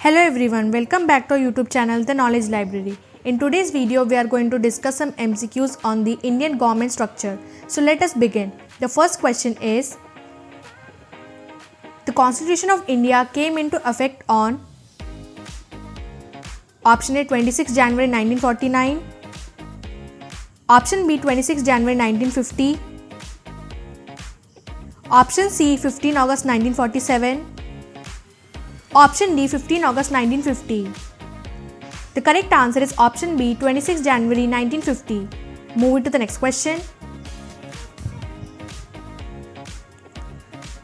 Hello everyone, welcome back to our YouTube channel The Knowledge Library. In today's video, we are going to discuss some MCQs on the Indian government structure. So let us begin. The first question is, the Constitution of India came into effect on Option A 26 January 1949, Option B 26 January 1950, Option C 15 August 1947, Option D 15 August 1950. The correct answer is option B 26 January 1950. Moving to the next question.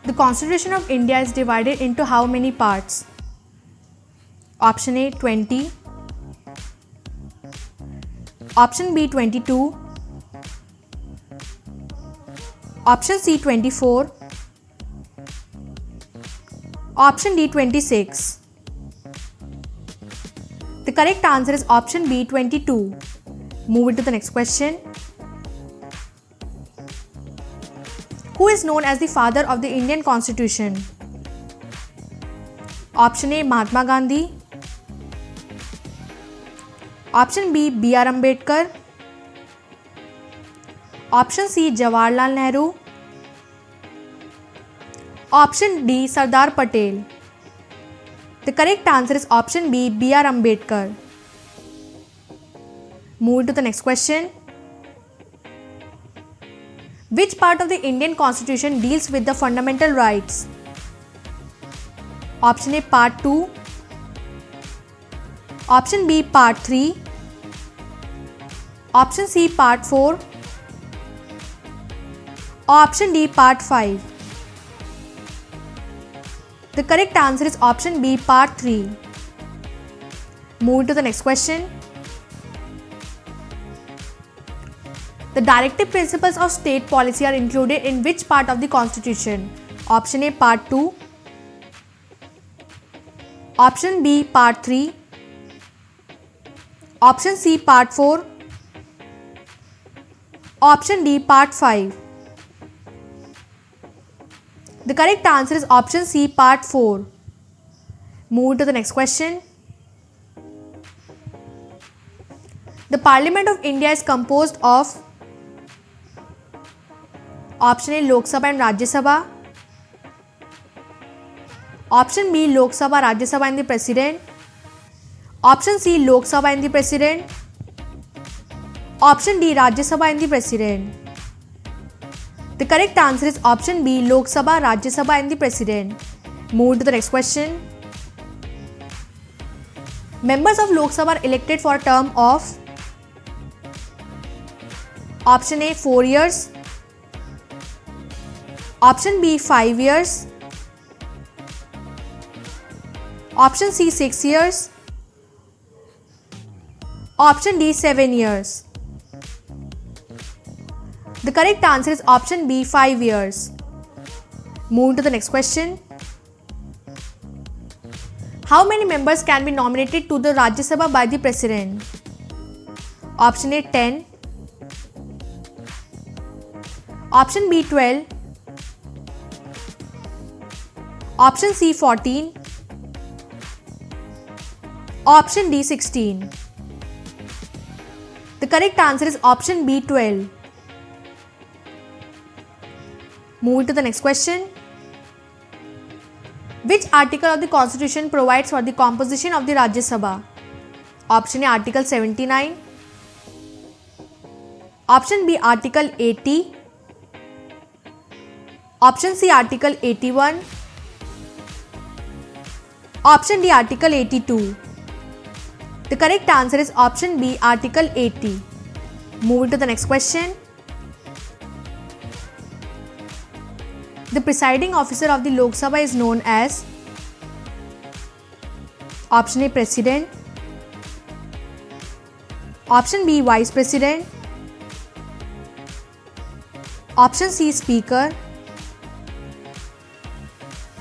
The Constitution of India is divided into how many parts? Option A 20, Option B 22, Option C 24, Option D 26. The correct answer is option B 22. Moving to the next question. Who is known as the father of the Indian Constitution? Option A Mahatma Gandhi, Option B B.R. Ambedkar, Option C Jawaharlal Nehru, Option D Sardar Patel. The correct answer is option B B.R. Ambedkar. Move to the next question. Which part of the Indian Constitution deals with the fundamental rights? Option A Part 2, Option B Part 3, Option C Part 4, Option D Part 5. The correct answer is option B Part 3. Move to the next question. The directive principles of state policy are included in which part of the Constitution? Option A Part 2, Option B Part 3, Option C Part 4, Option D Part 5. The correct answer is option C Part 4. Move to the next question. The Parliament of India is composed of Option A Lok Sabha and Rajya Sabha, Option B Lok Sabha, Rajya Sabha and the President, Option C Lok Sabha and the President, Option D Rajya Sabha and the President. The correct answer is option B Lok Sabha, Rajya Sabha and the President. Move to the next question. Members of Lok Sabha are elected for a term of Option A 4 years, Option B 5 years, Option C 6 years, Option D 7 years. The correct answer is option B 5 years. Move to the next question. How many members can be nominated to the Rajya Sabha by the President? Option A 10, Option B 12, Option C 14, Option D 16. The correct answer is option B 12. Move to the next question. Which article of the Constitution provides for the composition of the Rajya Sabha? Option A Article 79, Option B Article 80, Option C Article 81, Option D Article 82. The correct answer is option B Article 80. Move to the next question. The presiding officer of the Lok Sabha is known as Option A President, Option B Vice President, Option C Speaker,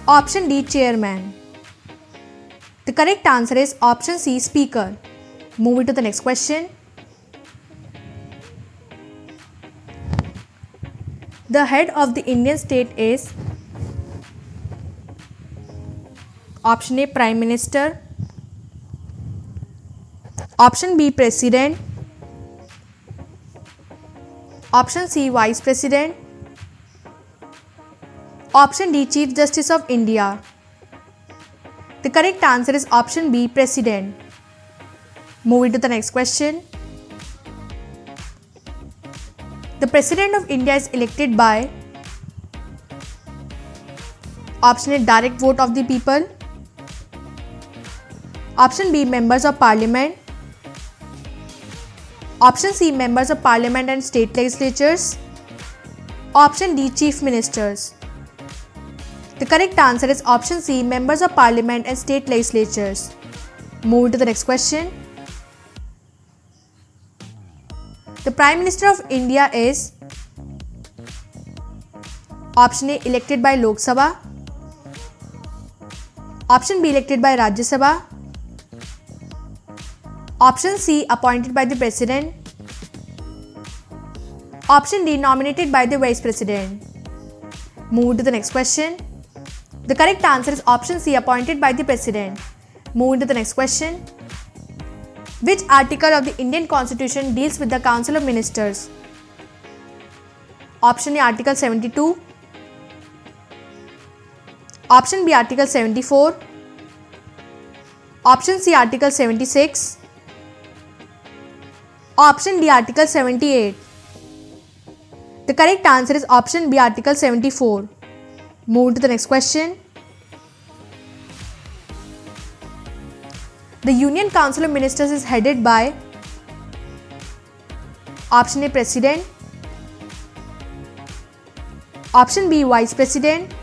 Option D Chairman. The correct answer is option C Speaker. Move to the next question. The head of the Indian state is Option A Prime Minister, Option B, President. Option C, Vice President. Option D, Chief Justice of India. The correct answer is option B, President. Moving to the next question. The President of India is elected by option A, direct vote of the people. Option B, members of parliament. Option C, members of parliament and state legislatures. Option D, chief ministers. The correct answer is option C, members of parliament and state legislatures. Moving to the next question. The Prime Minister of India is option A, elected by Lok Sabha. Option B, elected by Rajya Sabha. Option C, appointed by the President. Option D, nominated by the Vice President. Move to the next question. The correct answer is option C, appointed by the President. Move to the next question. Which article of the Indian Constitution deals with the Council of Ministers? Option A, Article 72. Option B, Article 74. Option C, Article 76. Option D, Article 78. The correct answer is option B, Article 74. Move to the next question. The Union Council of Ministers is headed by option A, President. Option B, Vice President.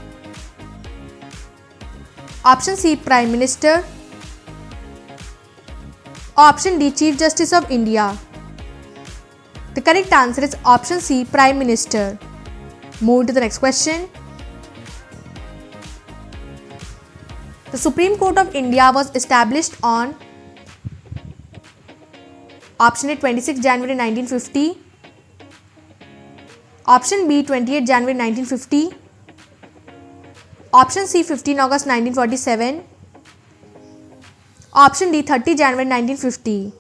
Option C, Prime Minister. Option D, Chief Justice of India. The correct answer is option C, Prime Minister. Move to the next question. The Supreme Court of India was established on option A, 26 January 1950. Option B, 28 January 1950. Option C, 15 August 1947. Option D, 30 January 1950.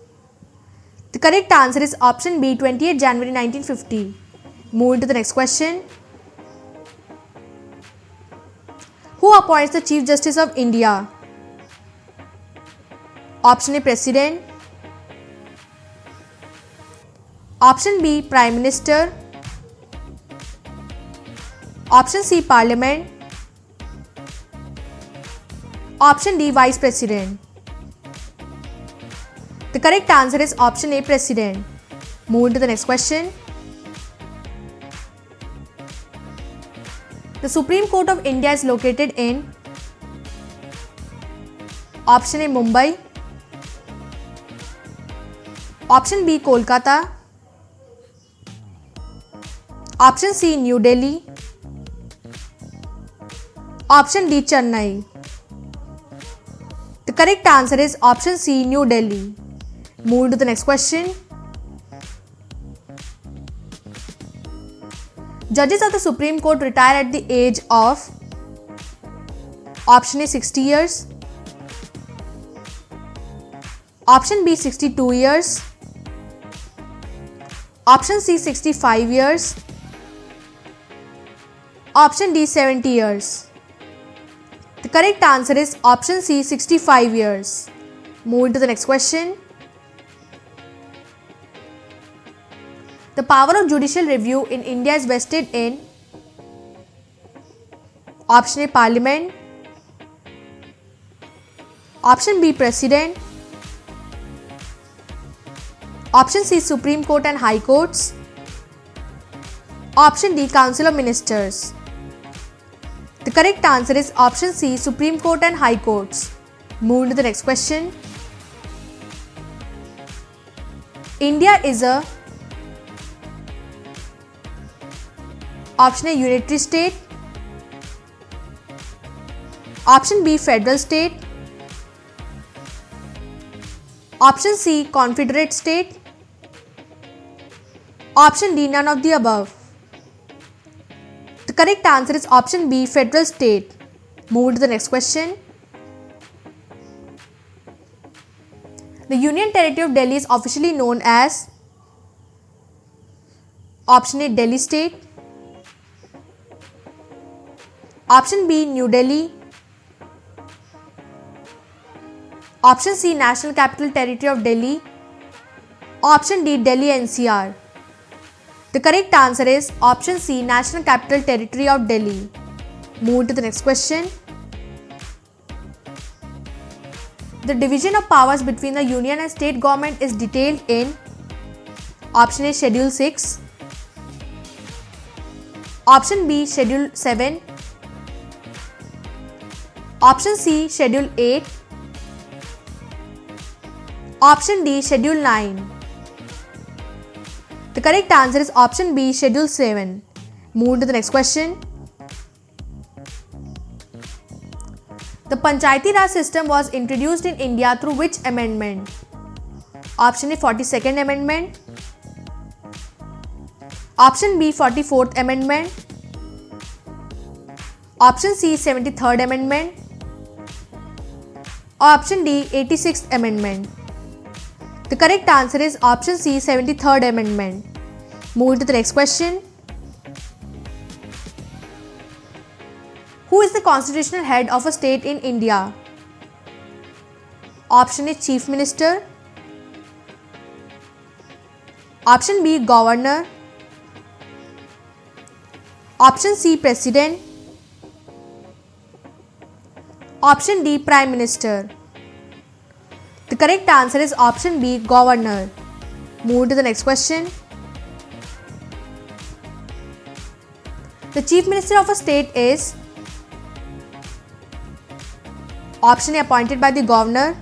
The correct answer is option B, 28 January 1950. Move to the next question. Who appoints the Chief Justice of India? Option A, President. Option B, Prime Minister. Option C, Parliament. Option D, Vice President. The correct answer is option A, President. Move to the next question. The Supreme Court of India is located in option A, Mumbai. Option B, Kolkata. Option C, New Delhi. Option D, Chennai. The correct answer is option C, New Delhi. Move to the next question. Judges of the Supreme Court retire at the age of option A, 60 years. Option B, 62 years. Option C, 65 years. Option D, 70 years. The correct answer is option C, 65 years. Move to the next question. The power of judicial review in India is vested in option A, Parliament. Option B, President. Option C, Supreme Court and High Courts. Option D, Council of Ministers. The correct answer is option C, Supreme Court and High Courts. Move to the next question. India is a option A, unitary state. Option B, federal state. Option C, confederate state. Option D, none of the above. The correct answer is option B, federal state. Move to the next question. The Union Territory of Delhi is officially known as option A Delhi State, option B New Delhi, option C National Capital Territory of Delhi, option D Delhi NCR. The correct answer is option C National Capital Territory of Delhi. Move to the next question. The division of powers between the union and state government is detailed in option A Schedule 6, option B Schedule 7, option C Schedule 8, option D Schedule 9. The correct answer is option B Schedule 7. Move to the next question. The Panchayati Raj system was introduced in India through which amendment? Option A 42nd Amendment, option B 44th Amendment, option C 73rd Amendment, option D 86th Amendment. The correct answer is option C 73rd Amendment. Move to the next question. Who is the constitutional head of a state in India? Option A Chief Minister, option B Governor, option C President, option D Prime Minister. The correct answer is option B Governor. Move to the next question. The Chief Minister of a state is option A appointed by the governor,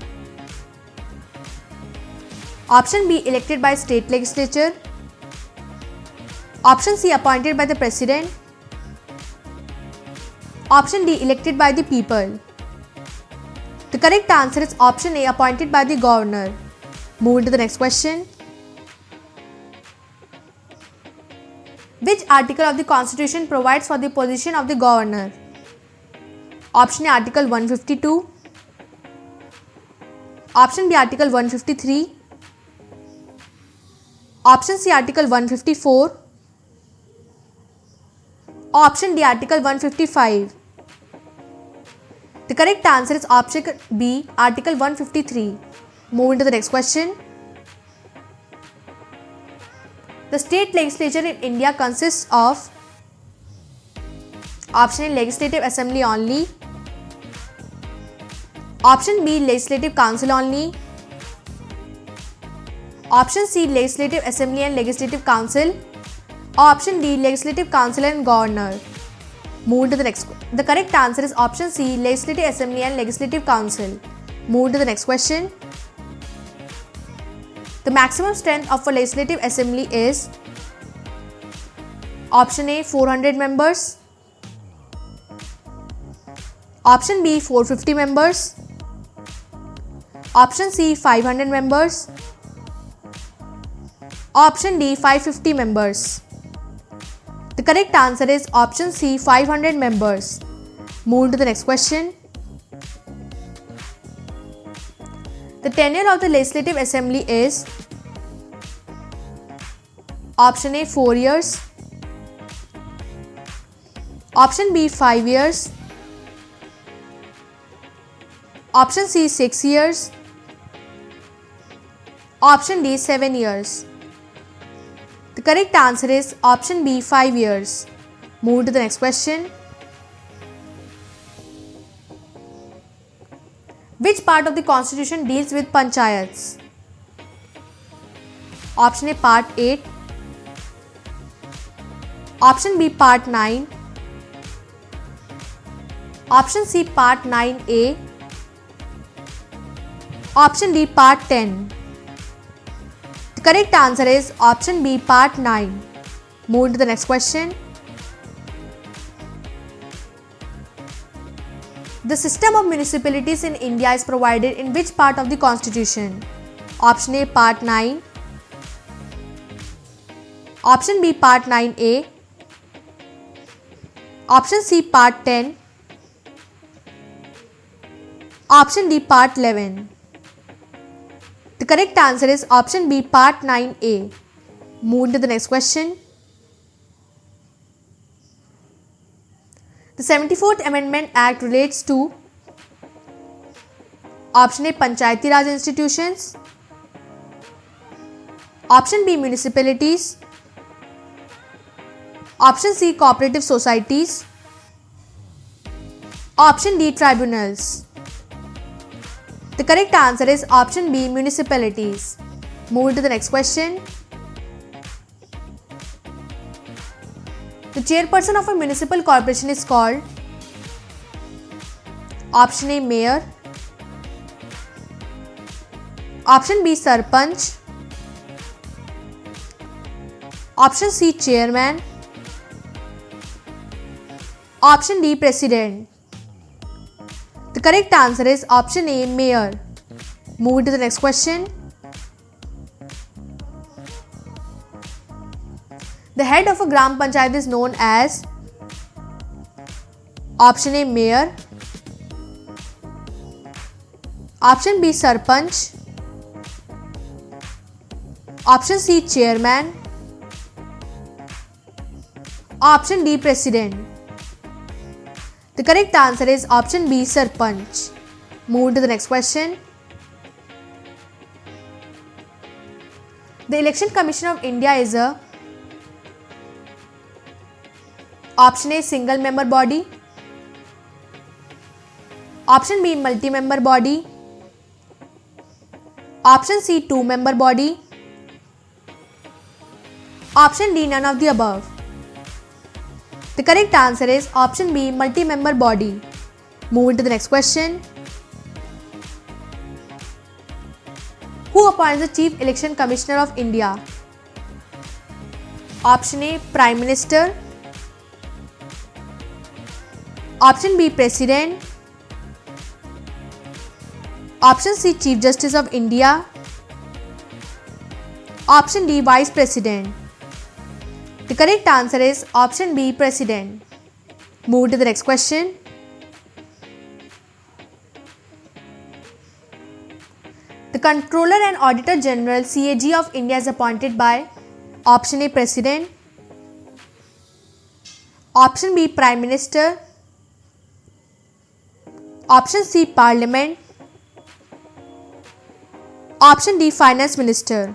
option B elected by state legislature, option C appointed by the president, option D elected by the people. The correct answer is option A appointed by the governor. Move to the next question. Which article of the Constitution provides for the position of the governor? Option A Article 152, option B Article 153, option C Article 154, option D Article 155. The correct answer is option B Article 153. Move into the next question. The state legislature in India consists of option A Legislative Assembly only, option B Legislative Council only, option C Legislative Assembly and Legislative Council, option D Legislative Council and Governor. Move to the next. The correct answer is option C Legislative Assembly and Legislative Council. Move to the next question. The maximum strength of a legislative assembly is option A 400 members, option B 450 members, option C 500 members, option D 550 members. The correct answer is option C 500 members. Move to the next question. The tenure of the Legislative Assembly is option A 4 years, option B 5 years, option C 6 years, option D 7 years. The correct answer is option B 5 years. Move to the next question. Which part of the Constitution deals with panchayats? Option A Part 8, option B Part 9, option C Part 9A, option D Part 10. The correct answer is option B Part 9. Move to the next question. The system of municipalities in India is provided in which part of the Constitution? Option A Part 9, option B Part 9A, option C Part 10, option D Part 11. The correct answer is option B, Part 9A. Move to the next question. The 74th Amendment Act relates to option A, Panchayati Raj institutions, option B, municipalities, option C, cooperative societies, option D, tribunals. The correct answer is option B, municipalities. Move to the next question. The chairperson of a municipal corporation is called option A, mayor, option B, sarpanch, option C, chairman, option D, president. The correct answer is option A, mayor. Move to the next question. The head of a Gram Panchayat is known as option A, mayor, option B, sarpanch, option C, chairman, option D, president. The correct answer is option B, sarpanch. Move to the next question. The Election Commission of India is a option A, single member body, option B, multi-member body, option C, two-member body, option D, none of the above. The correct answer is option B, multi-member body. Move to the next question. Who appoints the Chief Election Commissioner of India? Option A, Prime Minister, option B, President, option C, Chief Justice of India, option D, Vice President. The correct answer is option B, President. Move to the next question. The Controller and Auditor General CAG of India is appointed by option A, President, option B, Prime Minister, option C, Parliament, option D, Finance Minister.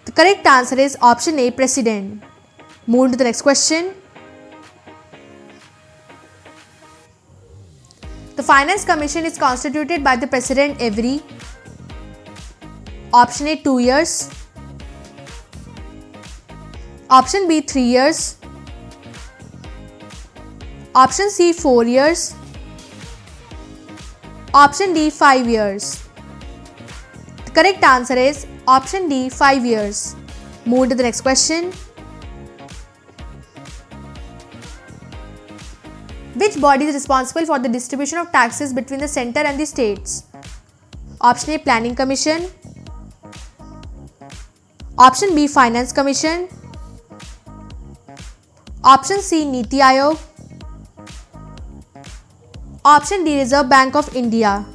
The correct answer is option A, President. Move to the next question. The Finance Commission is constituted by the President every option A, 2 years, option B, 3 years, option C, 4 years, option D, 5 years. The correct answer is option D, 5 years. Move to the next question. Which body is responsible for the distribution of taxes between the center and the states? Option A, Planning Commission, option B, Finance Commission, option C, Niti Aayog, option D, Reserve Bank of India.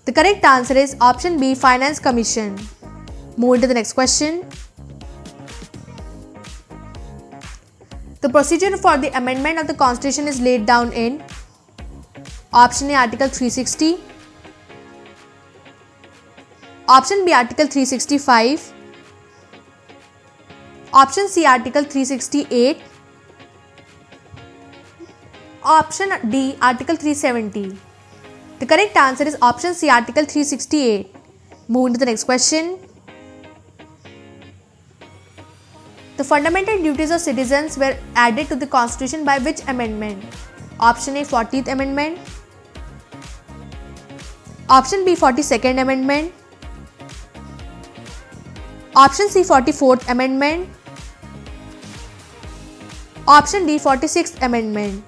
The correct answer is option B, Finance Commission. Move to the next question. The procedure for the amendment of the Constitution is laid down in option A, Article 360, option B, Article 365, option C, Article 368, option D, Article 370. The correct answer is option C, Article 368. Move to the next question. The fundamental duties of citizens were added to the Constitution by which amendment? Option A, 14th Amendment, option B, 42nd Amendment, option C, 44th Amendment, option D, 46th Amendment.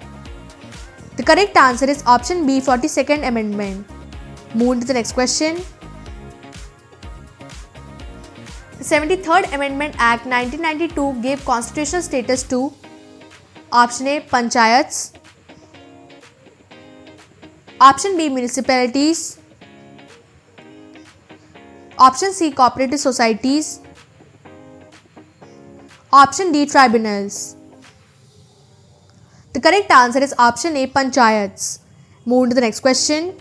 The correct answer is option B, 42nd Amendment. Move to the next question. The 73rd Amendment Act 1992 gave constitutional status to option A, Panchayats, option B, municipalities, Option C, cooperative societies. Option D, tribunals. The correct answer is option A, panchayats. Move to the next question.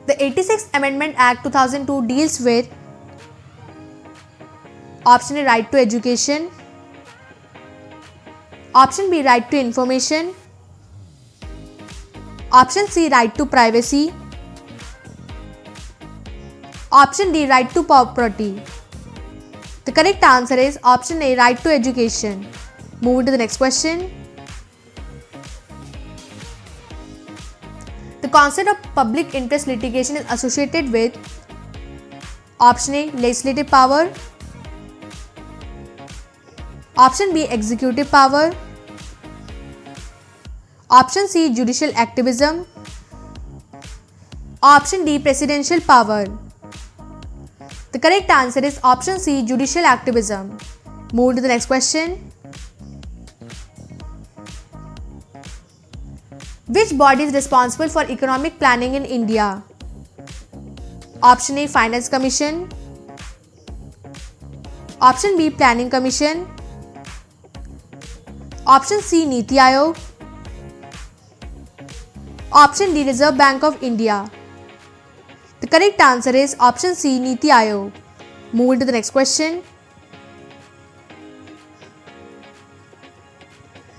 The 86th Amendment Act 2002 deals with option A, right to education. Option B, right to information. Option C, right to privacy. Option D, right to property. The correct answer is option A, right to education. Move to the next question. The concept of public interest litigation is associated with option A, legislative power. Option B, executive power. Option C, judicial activism. Option D, presidential power. The correct answer is option C, judicial activism. Move to the next question. Which body is responsible for economic planning in India? Option A, Finance Commission. Option B, Planning Commission. Option C, Niti Aayog. Option D, Reserve Bank of India. The correct answer is option C, Niti Aayog. Move to the next question.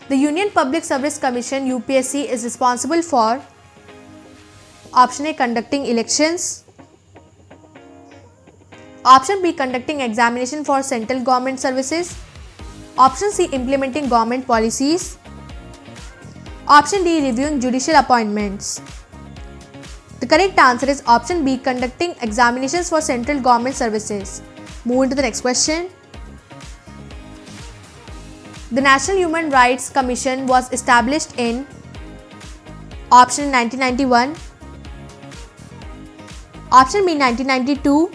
The Union Public Service Commission UPSC is responsible for option A, conducting elections. Option B, conducting examination for central government services. Option C, implementing government policies. Option D, reviewing judicial appointments. The correct answer is option B, conducting examinations for central government services. Move to the next question. The National Human Rights Commission was established in option A, 1991. Option B, 1992.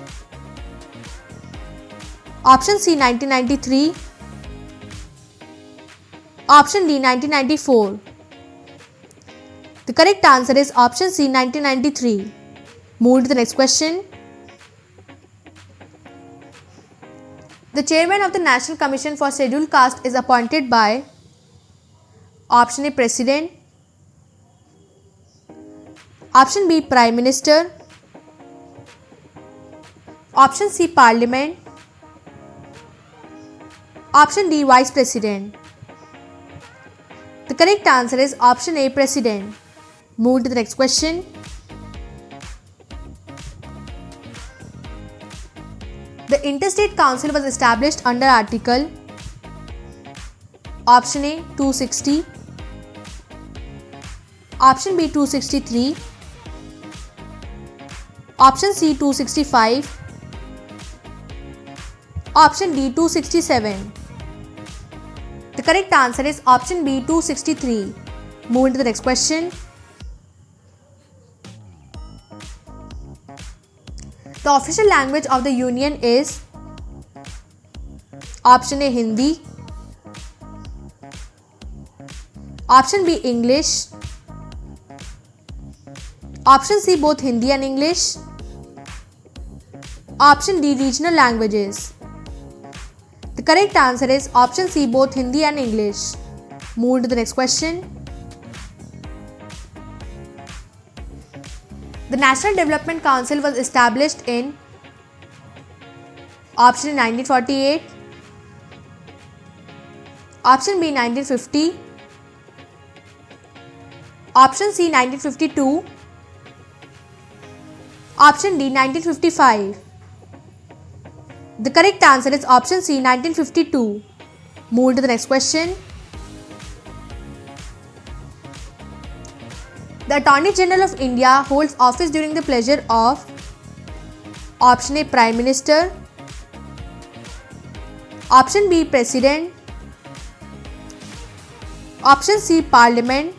Option C, 1993. Option D, 1994. The correct answer is option C, 1993. Move to the next question. The chairman of the National Commission for Scheduled Caste is appointed by option A, President. Option B, Prime Minister. Option C, Parliament. Option D, Vice President. The correct answer is option A, President. Move to the next question. The Interstate Council was established under Article option A, 260. Option B, 263. Option C, 265. Option D, 267. The correct answer is option B, 263. Move into the next question. The official language of the Union is option A, Hindi. Option B, English. Option C, both Hindi and English. Option D, regional languages. The correct answer is option C, both Hindi and English. Move to the next question. The National Development Council was established in option A, 1948. Option B, 1950. Option C, 1952. Option D, 1955. The correct answer is option C, 1952. Move to the next question. The Attorney General of India holds office during the pleasure of option A, Prime Minister. Option B, President. Option C, Parliament.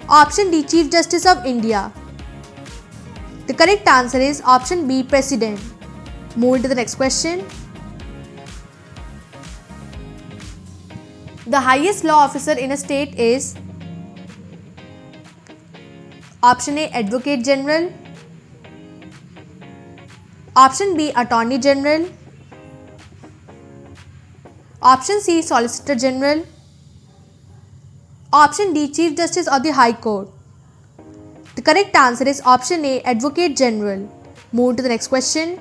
Option D, Chief Justice of India. The correct answer is option B, President. Move to the next question. The highest law officer in a state is Option A, Advocate General. Option B, Attorney General. Option C, Solicitor General. Option D, Chief Justice of the High Court. The correct answer is option A, Advocate General. Move to the next question.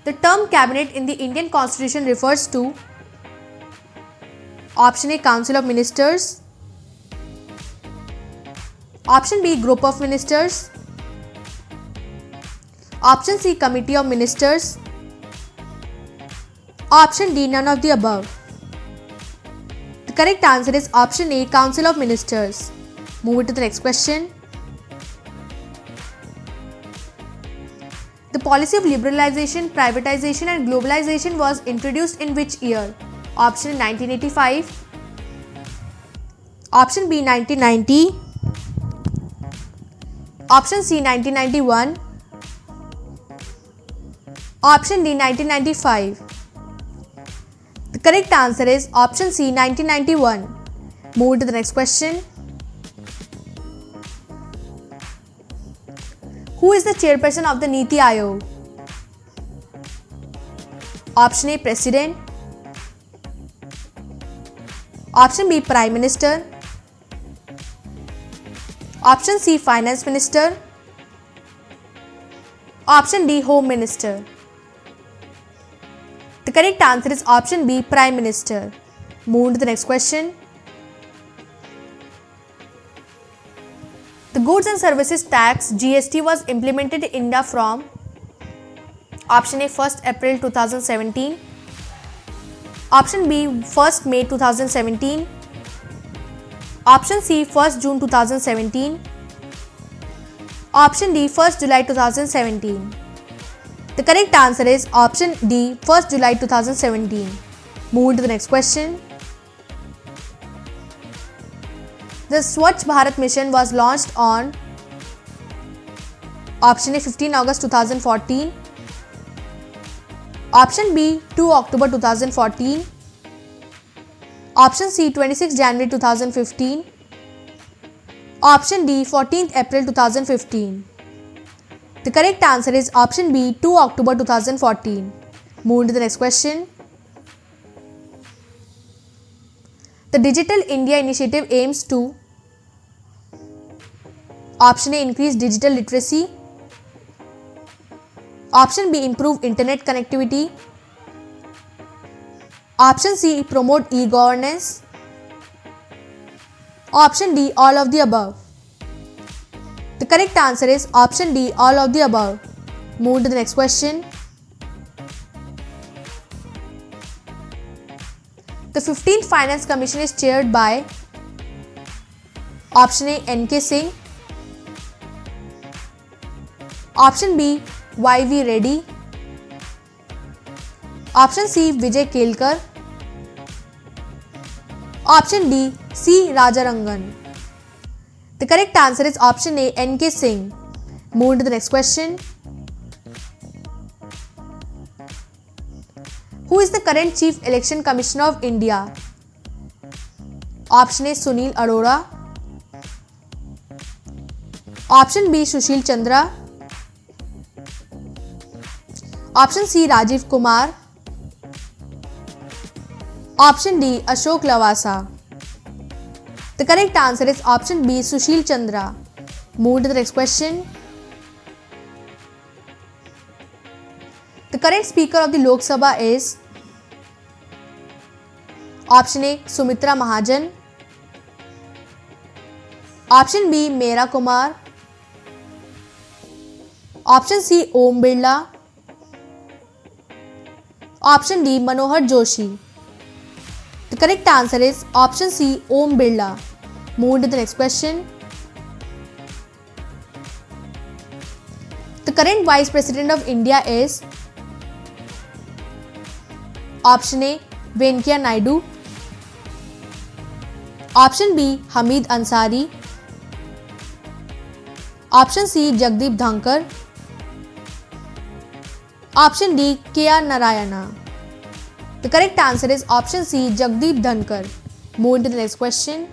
The term cabinet in the Indian Constitution refers to option A, Council of Ministers. Option B, Group of Ministers. Option C, Committee of Ministers. Option D, none of the above. The correct answer is option A, Council of Ministers. Move to the next question. The policy of liberalization, privatization and globalization was introduced in which year? Option A, 1985. Option B, 1990. Option C, 1991. Option D, 1995. The correct answer is option C, 1991. Move to the next question. Who is the chairperson of the Niti Aayog? Option A, President. Option B, Prime Minister. Option C, Finance Minister. Option D, Home Minister. The correct answer is option B, Prime Minister. Move to the next question. The Goods and Services Tax GST was implemented in India from option A, 1st April 2017. Option B, 1st May 2017. Option C, 1st June 2017. Option D, 1st July 2017. The correct answer is option D, 1st July 2017. Move to the next question. The Swachh Bharat Mission was launched on option A, 15 August 2014. Option B, 2 October 2014. Option C, 26 January 2015. Option D, 14th April 2015. The correct answer is option B, 2 October 2014. Move to the next question. The Digital India Initiative aims to option A, increase digital literacy. Option B, improve internet connectivity. Option C, promote e-governance. Option D, all of the above. The correct answer is option D, all of the above. Move to the next question. The 15th Finance Commission is chaired by option A, N.K. Singh. Option B, Y.V. Reddy. Option C, Vijay Kelkar. Option D, C. Rajarangan. The correct answer is option A, N.K. Singh. Move to the next question. Who is the current Chief Election Commissioner of India? Option A, Sunil Arora. Option B, Sushil Chandra. Option C, Rajiv Kumar. Option D, Ashok Lavasa. The correct answer is option B, Sushil Chandra. Move to the next question. The current Speaker of the Lok Sabha is option A, Sumitra Mahajan. Option B, Meera Kumar. Option C, Om Birla. Option D, Manohar Joshi. The correct answer is option C, Om Birla. Move to the next question. The current Vice President of India is option A, Venkaiah Naidu. Option B, Hamid Ansari. Option C, Jagdeep Dhankar. Option D, K.R. Narayana. The correct answer is option C, Jagdeep Dhankar. Move to the next question.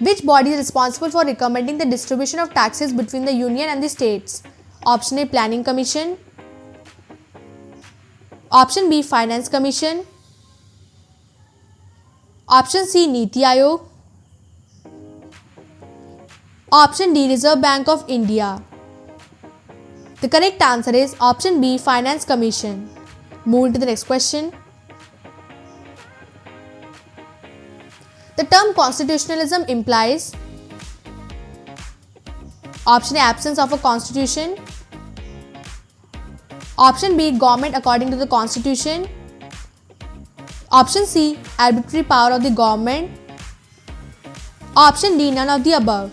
Which body is responsible for recommending the distribution of taxes between the Union and the states? Option A, Planning Commission. Option B, Finance Commission. Option C, Niti Aayog. Option D, Reserve Bank of India. The correct answer is option B, Finance Commission. Moving to the next question. The term constitutionalism implies option A, absence of a constitution. Option B, government according to the constitution. Option C, arbitrary power of the government. Option D, none of the above.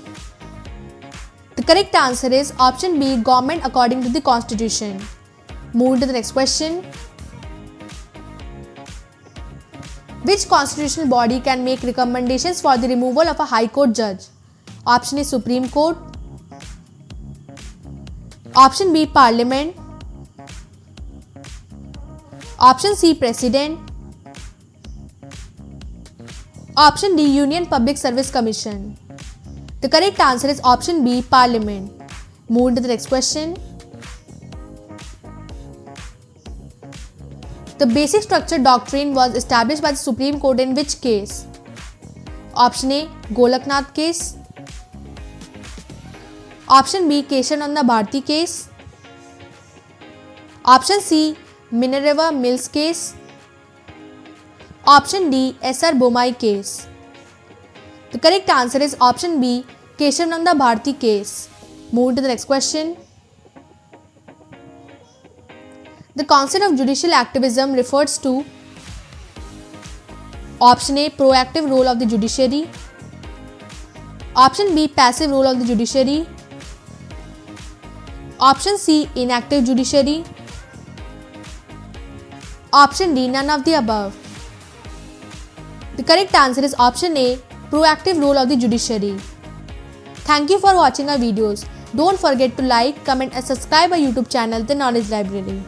The correct answer is option B, government according to the constitution. Moving to the next question. Which constitutional body can make recommendations for the removal of a High Court judge? Option A, Supreme Court. Option B, Parliament. Option C, President. Option D, Union Public Service Commission. The correct answer is option B, Parliament. Moving to the next question. The basic structure doctrine was established by the Supreme Court in which case? Option A, Golaknath case. Option B, Keshav-Nanda Bharati case. Option C, Minerva Mills case. Option D, S.R. Bomai case. The correct answer is option B, Keshav-Nanda Bharati case. Moving to the next question. The concept of judicial activism refers to option A, proactive role of the judiciary. Option B, passive role of the judiciary. Option C, inactive judiciary. Option D, none of the above. The correct answer is option A, proactive role of the judiciary. Thank you for watching our videos. Don't forget to like, comment and subscribe our YouTube channel, The Knowledge Library.